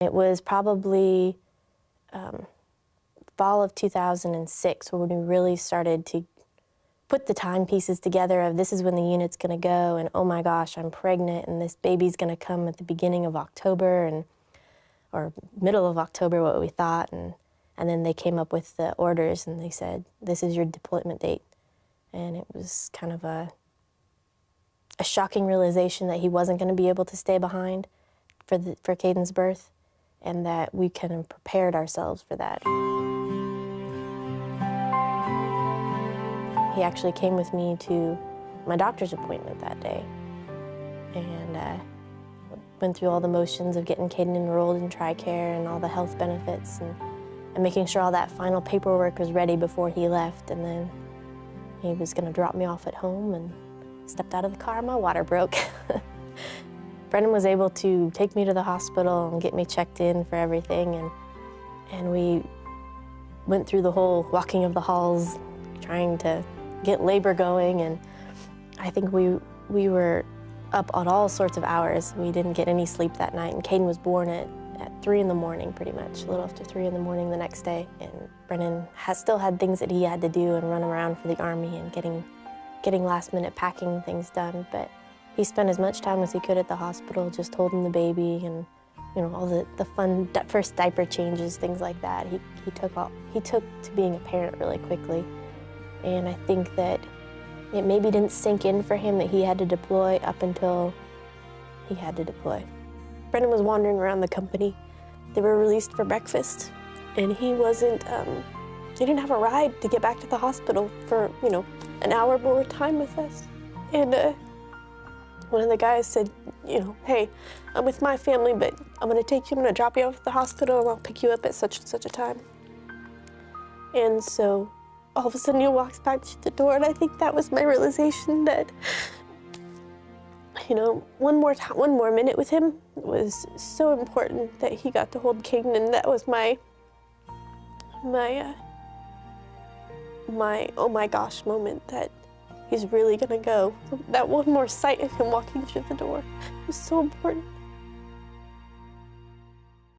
It was probably fall of 2006 when we really started to put the timepieces together of this is when the unit's going to go, and oh my gosh, I'm pregnant, and this baby's going to come at the beginning of October, or middle of October, what we thought, and then they came up with the orders, and they said, this is your deployment date. And it was kind of a shocking realization that he wasn't going to be able to stay behind for Caden's birth, and that we kind of prepared ourselves for that. He actually came with me to my doctor's appointment that day, and went through all the motions of getting Caden enrolled in TRICARE and all the health benefits, and making sure all that final paperwork was ready before he left. And then he was going to drop me off at home, and stepped out of the car and my water broke. Brennan was able to take me to the hospital and get me checked in for everything, and we went through the whole walking of the halls trying to get labor going, and I think we were up on all sorts of hours. We didn't get any sleep that night, and Caden was born at 3 in the morning, pretty much, a little after 3 in the morning the next day. And Brennan still had things that he had to do and run around for the Army and getting last-minute packing things done, but he spent as much time as he could at the hospital just holding the baby, and all the fun first diaper changes, things like that. He took to being a parent really quickly, and I think that it maybe didn't sink in for him that he had to deploy up until he had to deploy. Brennan was wandering around the company. They were released for breakfast, and he didn't have a ride to get back to the hospital for, an hour more time with us. And one of the guys said, hey, I'm with my family, but I'm gonna drop you off at the hospital, and I'll pick you up at such and such a time. And so all of a sudden he walks back to the door, and I think that was my realization that, one more minute with him was so important, that he got to hold Caden, and that was my oh my gosh moment, that he's really gonna go. That one more sight of him walking through the door was so important.